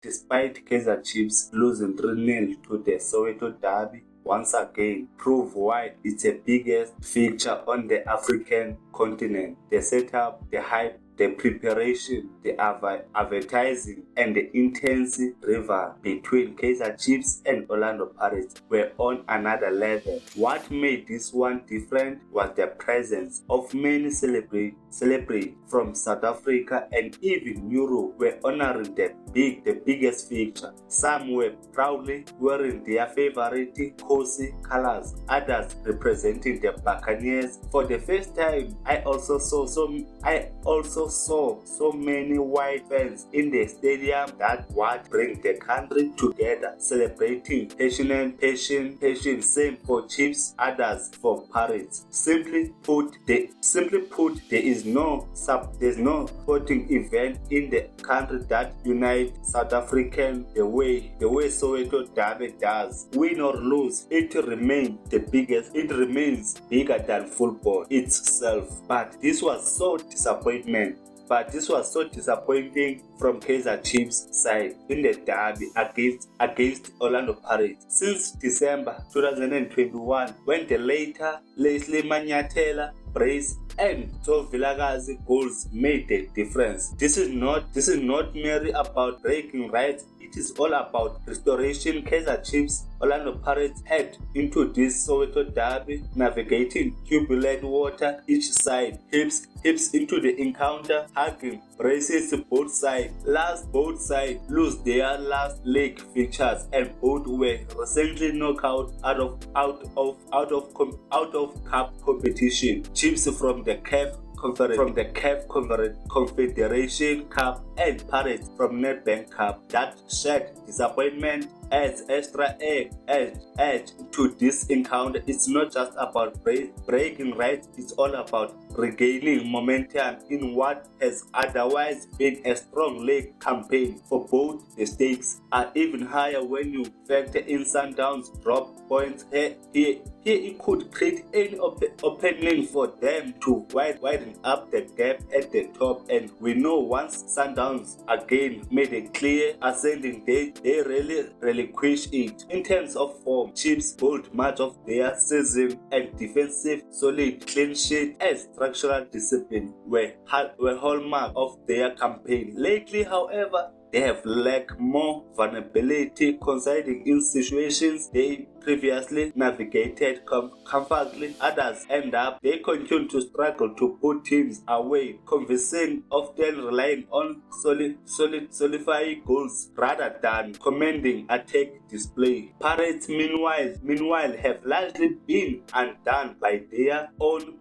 despite Kaizer Chiefs losing 3-0 to the Soweto Derby, once again prove why it's the biggest feature on the African continent. The setup, the hype, the preparation, the advertising, and the intense rivalry between Kaizer Chiefs and Orlando Pirates were on another level. What made this one different was the presence of many celebrities from South Africa and even Europe were honoring the biggest feature. Some were proudly wearing their favorite Kosi colors, others representing the Buccaneers. For the first time, I also saw so many white fans in the stadium that would bring the country together, celebrating passion, same for Chiefs, others for Pirates. Simply put, there's no sporting event in the country that unites South African the way Soweto Derby does. Win or lose, it remains bigger than football itself. But this was so disappointing from Kaizer Chiefs side in the derby against Orlando Pirates. Since December 2021, when the later Leslie Manyathela, Brace and Vilakazi goals made the difference. This is not merely about breaking rights. It is all about restoration. Kaizer Chiefs, Orlando Pirates head into this Soweto Derby, navigating turbulent water. Each side hips into the encounter, hugging braces both sides. Both sides lose their last leg fixtures, and both were recently knocked out of cup competition. Chiefs from the CAF Confederation Cup and Pirates from Nedbank Cup. That shared disappointment adds extra edge to this encounter. It's not just about breaking rights, it's all about regaining momentum in what has otherwise been a strong league campaign for both. The stakes are even higher when you factor in Sundowns drop points. Here it could create any opening for them to widen up the gap at the top, and we know once Sundowns again made a clear ascending, they really relinquish it. In terms of form, Chiefs bowled much of their season, and defensive solid clean sheet and structural discipline were hallmark of their campaign. Lately, however, they have lacked more vulnerability, coinciding in situations they previously navigated comfortably. Others they continue to struggle to put teams away, convincing, often relying on solidifying goals rather than commanding attack display. Pirates, meanwhile, have largely been undone by their own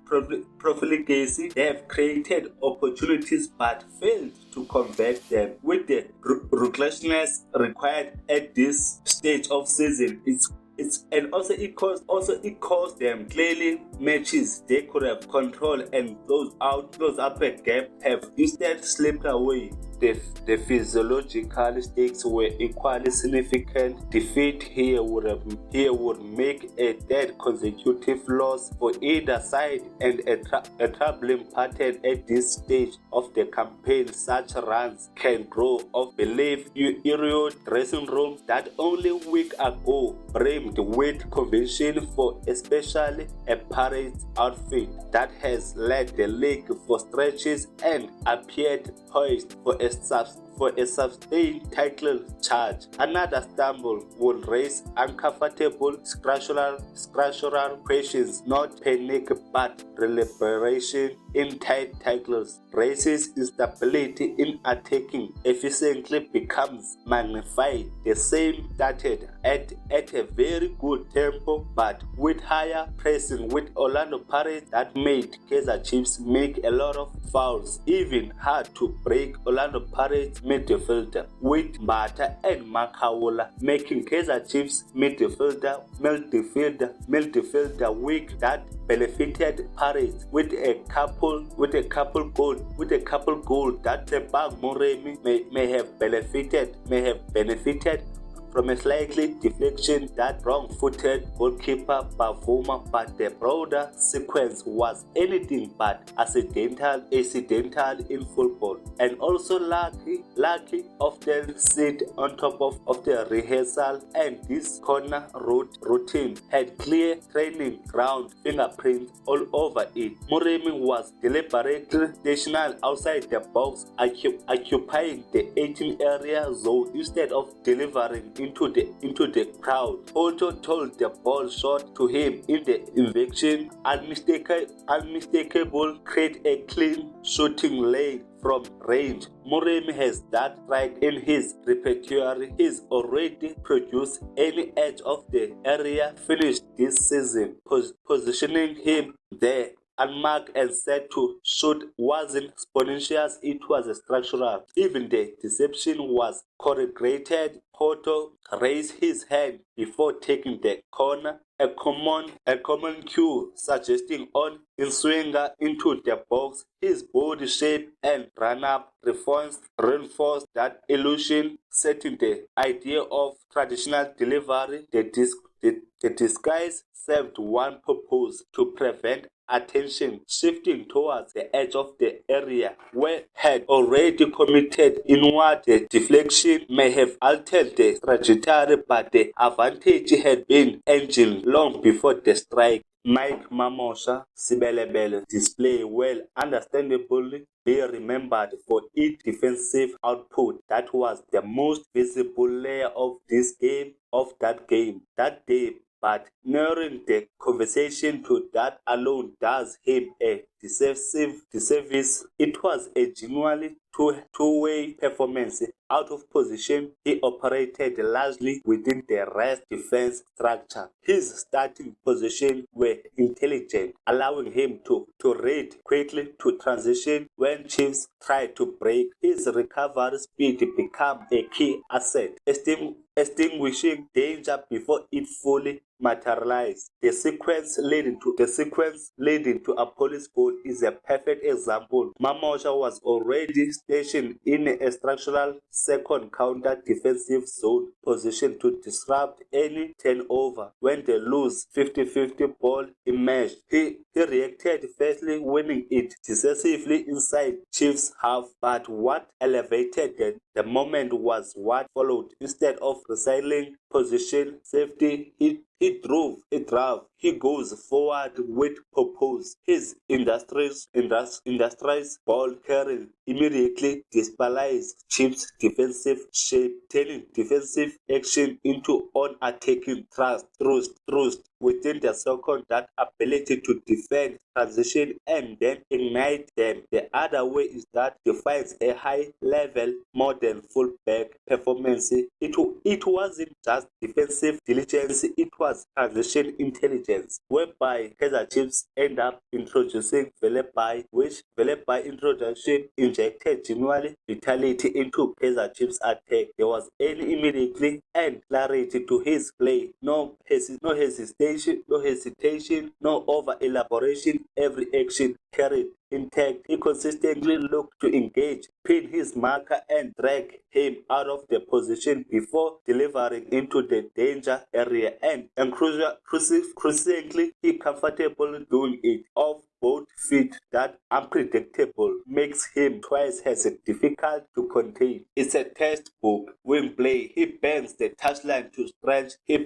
profligacy. They have created opportunities but failed to convert them. With the ruthlessness required at this stage of season, it cost them clearly matches they could have controlled and close up a gap have instead slipped away. The physiological stakes were equally significant. Defeat here would make a third consecutive loss for either side, and a troubling pattern at this stage of the campaign. Such runs can grow off belief. Erode dressing rooms that only a week ago brimmed with convention for especially a Pirates outfit that has led the league for stretches and appeared poised for a sustained title charge. Another stumble will raise uncomfortable structural questions, not panic but deliberation in tight titles. Races instability in attacking efficiently becomes magnified. The same started at a very good tempo but with higher pressing with Orlando Pirates that made Kaizer Chiefs make a lot of fouls, even hard to break Orlando Pirates midfielder with Mbata and Makaula, making Kaizer Chiefs midfielder weak that benefited Pirates with a couple goal that the Bag Moremi may have benefited from a slightly deflection that wrong-footed goalkeeper Bavuma, but the broader sequence was anything but accidental in football, and also lucky often sit on top of the rehearsal, and this corner routine had clear training ground fingerprints all over it. Moremi was deliberately stationary outside the box, occupying the 18 area zone instead of delivering into the crowd. Otto told the ball shot to him in the invasion, unmistakable, create a clean shooting lane from range. Moremi has that strike in his repertoire. He's already produced any edge of the area finish this season, positioning him there unmarked and set to shoot wasn't spontaneous, it was structural. Even the deception was choreographed. Porto raised his hand before taking the corner, a common cue suggesting on in swinger into the box. His body shape and run-up reinforced that illusion, setting the idea of traditional delivery. The disguise served one purpose: to prevent attention shifting towards the edge of the area where had already committed inward. The deflection may have altered the trajectory, but the advantage had been engineered long before the strike. Mike Mamosha Sibelebele display well understandably be remembered for its defensive output. That was the most visible layer of that game that day. But narrowing the conversation to that alone does him a disservice. It was a genuinely two-way performance. Out of position, he operated largely within the rest defense structure. His starting position were intelligent, allowing him to read quickly, to transition when Chiefs tried to break. His recovery speed became a key asset, extinguishing danger before it fully materialized. The sequence leading to a police goal is a perfect example. Mamosha was already stationed in a structural second counter defensive zone position to disrupt any turnover. When the loose 50-50 ball emerged, he reacted firstly, winning it decisively inside Chiefs' half. But what elevated the moment was what followed. Instead of recycling position safety, he drove. He goes forward with purpose. His industrious ball carrying immediately destabilized Chiefs' defensive shape, turning defensive action into on-attacking thrust within the second. That ability to defend, transition, and then ignite them. The other way is that defines a high-level modern fullback performance. It wasn't just defensive diligence, it was transition intelligence, whereby Kaizer Chiefs end up introducing Velepai, which Velepai introduction injected genuine vitality into Kaizer Chiefs' attack. There was any immediately and clarity to his play. No hesitation, no over-elaboration. Every action carried intact. He consistently looked to engage, pin his marker, and drag him out of the position before delivering into the danger area. And crucially, he comfortable doing it off both feet. That unpredictable makes him twice as difficult to contain. It's a textbook wing play. He bends the touchline to stretch. The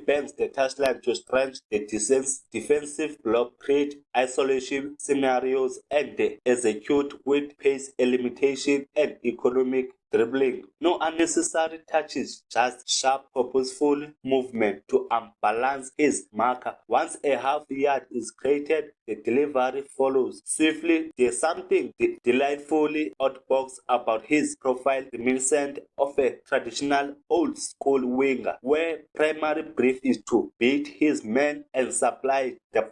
defensive block, create isolation scenarios, and they execute with pace, limitation, and economic dribbling. No unnecessary touches, just sharp, purposeful movement to unbalance his marker. Once a half yard is created, the delivery follows swiftly. There's something delightfully outbox about his profile, reminiscent of a traditional old school winger, where primary brief is to beat his men and supply the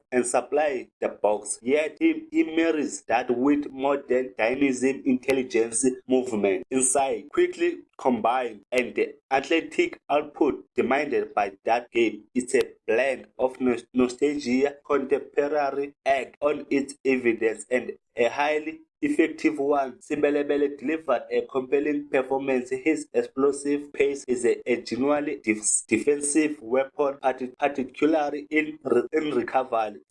box. Yet he marries that with modern dynamism, intelligence, movement inside, quickly combined, and the athletic output demanded by that game is a blend of nostalgia, contemporary act on its evidence, and a highly effective one. Sibelebele delivered a compelling performance. His explosive pace is a genuinely defensive weapon, particularly in recovery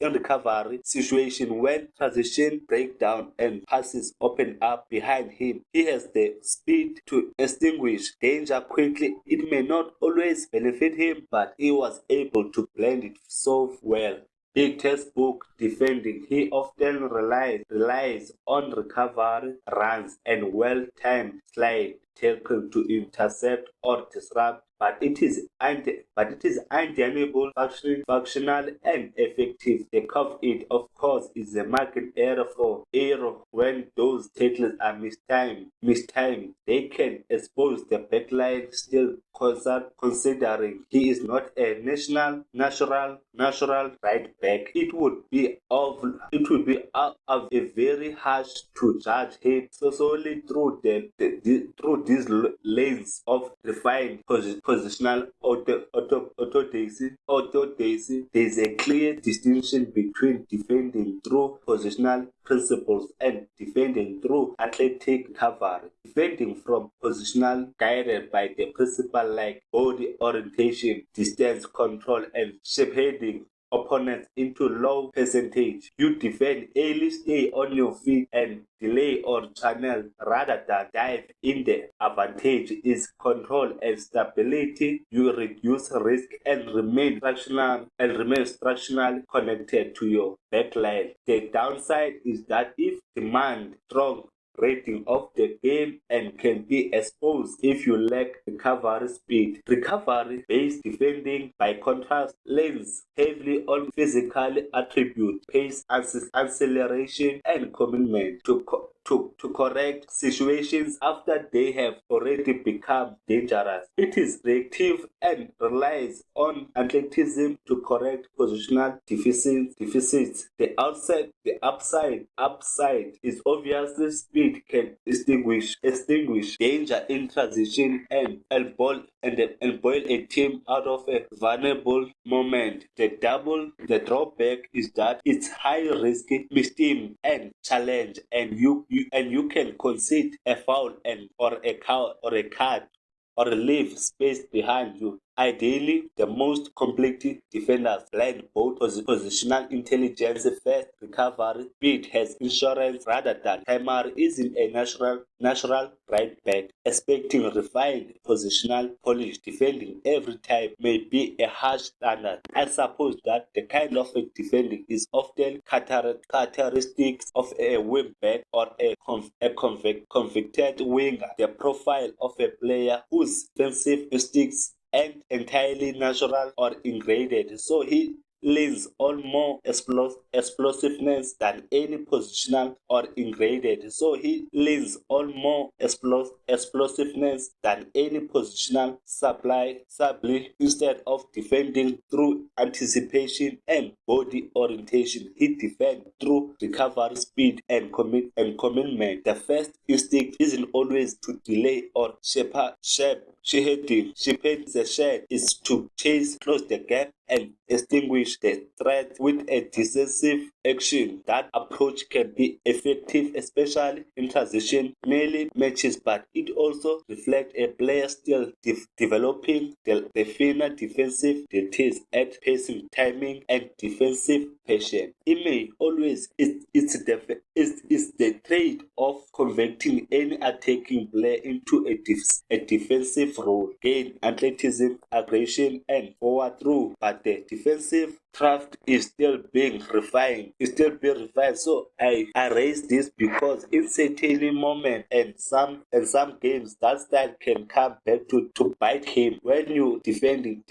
situation when transition break down and passes open up behind him. He has the speed to extinguish danger quickly. It may not always benefit him, but he was able to blend it so well. Big textbook defending. He often relies on recovery runs and well-timed slide tackle to intercept or disrupt, but it is undeniable, functional and effective. The cover-it, of course, is a market error when those tackles are mistimed. They can expose the backline. Still, considering he is not a natural right back, it would be a very harsh to judge him solely through through this lens of refined positional orthodoxy. There is a clear distinction between defending through positional principles and defending through athletic recovery. Defending from positional guided by the principle like body orientation, distance control, and shepherding opponents into low percentage. You defend early, stay on your feet and delay or channel rather than dive in. The advantage is control and stability. You reduce risk and remain structurally connected to your backline. The downside is that if demand strong rating of the game and can be exposed if you lack recovery speed. Recovery-based defending, by contrast, leans heavily on physical attributes, pace, acceleration, and commitment to correct situations after they have already become dangerous. It is reactive and relies on athleticism to correct positional deficits. The upside is obviously speed can extinguish danger in transition and boil a team out of a vulnerable moment. The drawback is that it's high risk, misteam and challenge, and you can concede a foul or a card or leave space behind you. Ideally, the most complete defenders blend both positional intelligence, fast recovery, speed has insurance rather than primary isn't a natural right back. Expecting refined positional polish defending every time may be a harsh standard. I suppose that the kind of defending is often characteristics of a wing back or a convicted winger. The profile of a player whose defensive instincts and entirely natural or ingrained, so he leans on more explosiveness than any positional or ingrained. So he leans on more explosiveness than any positional supply instead of defending through anticipation and body orientation. He defends through recovery, speed, and commitment. The first instinct isn't always to delay or shepherding the shed is to close the gap and extinguish the threat with a decisive action. That approach can be effective, especially in transition melee matches, but it also reflects a player still developing the finer defensive details at pacing, timing, and defensive patience. It may always it's the trade of converting any attacking player into a defensive role, gain athleticism, aggression, and forward through, but the defensive craft is still being refined. So I raise this because in certain moments and some games that style can come back to bite him. When you defending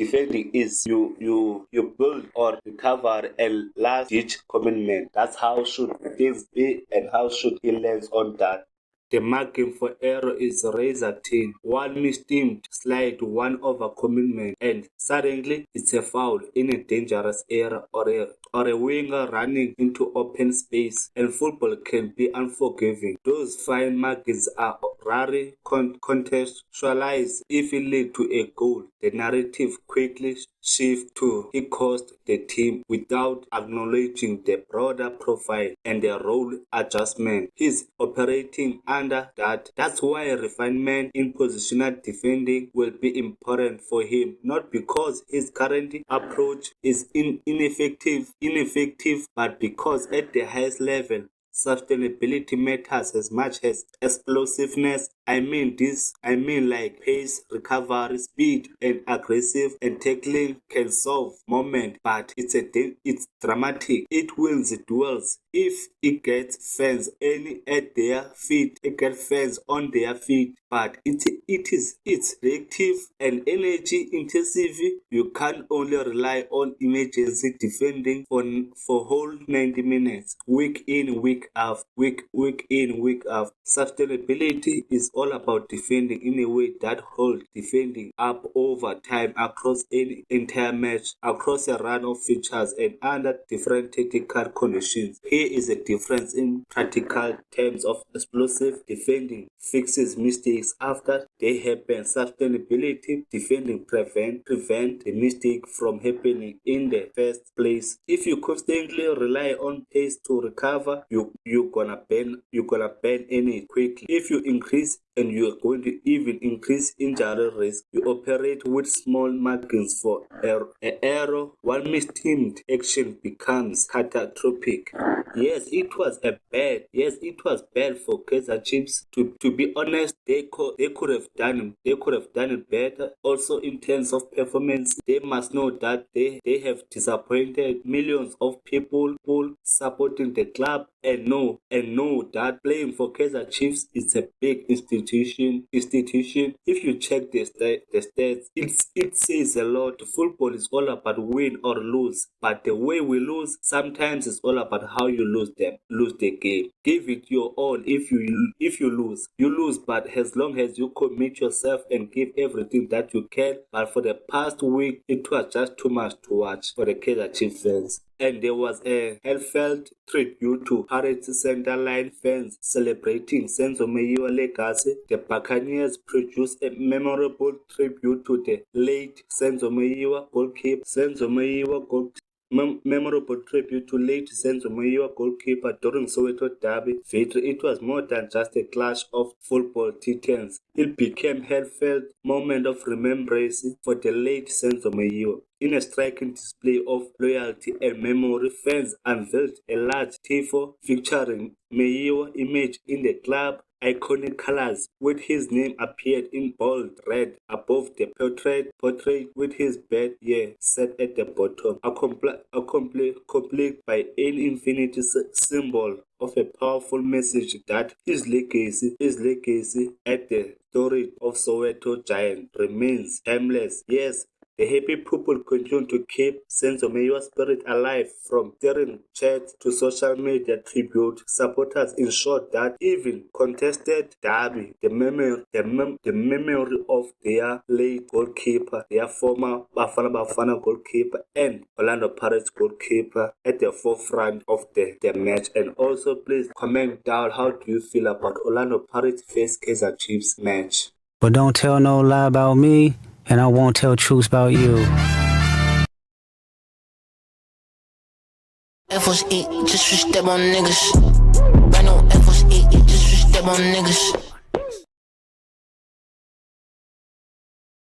is you build or recover a last ditch commitment. That's how should things be and how should he learn on that. The margin for error is razor thin. One mistimed slide, one over commitment, and suddenly it's a foul in a dangerous area or or a winger running into open space, and football can be unforgiving. Those fine margins are rarely contextualized. If it leads to a goal, the narrative quickly shifts to he cost the team without acknowledging the broader profile and the role adjustment he's operating under that. That's why refinement in positional defending will be important for him, not because his current approach is ineffective, but because at the highest level, sustainability matters as much as explosiveness. I mean like pace, recovery, speed, and aggressive and tackling can solve moment, but it's dramatic. It wins duels if it gets fans at their feet. It gets fans on their feet, but it's reactive and energy intensive. You can't only rely on emergency defending for whole 90 minutes, week in, week out, week in, week out. Sustainability is all about defending in a way that holds defending up over time across any entire match, across a run of features and under different technical conditions. Here is a difference in practical terms of explosive defending fixes mistakes after they happen. Sustainability defending prevent the mistake from happening in the first place. If you constantly rely on pace to recover, you're gonna burn in it quickly. If you increase and you are going to even increase injury risk, you operate with small margins for error. One mistimed action becomes catastrophic. Yes, it was bad for Kaizer Chiefs. To be honest, they could have done it better. Also, in terms of performance, they must know that they have disappointed millions of people supporting the club, and know that playing for Kaizer Chiefs is a big institution. If you check the stats, it says a lot. Football is all about win or lose, but the way we lose sometimes is all about how you lose the game. Give it your all. If you lose, you lose. But as long as you commit yourself and give everything that you can. But for the past week, it was just too much to watch for the Kaizer Chiefs fans. And there was a heartfelt tribute to Pirates Centerline fans celebrating Senzo Meyiwa legacy. The Buccaneers produced a memorable tribute to the late Senzo Meyiwa goalkeeper. Memorable tribute to late Senzo Meyiwa goalkeeper during Soweto Derby victory. It was more than just a clash of football titans. It became a heartfelt moment of remembrance for the late Senzo Meyiwa. In a striking display of loyalty and memory, fans unveiled a large tifo featuring Meyiwa image in the club iconic colors, with his name appeared in bold red above the portrait with his bed set at the bottom, complete by an infinity symbol of a powerful message that his legacy at the story of Soweto Giant remains timeless. Yes, the happy people continue to keep Senzo Meyiwa's spirit alive, from stirring chats to social media tribute. Supporters ensured that even contested derby, the memory of their late goalkeeper, their former Bafana goalkeeper and Orlando Pirates goalkeeper at the forefront of the match. And also, please comment down, how do you feel about Orlando Pirates vs Kaizer Chiefs match? But don't tell no lie about me, and I won't tell truths about you. F.O.S.E. just step on niggas. Right now, F.O.S.E. just step on niggas.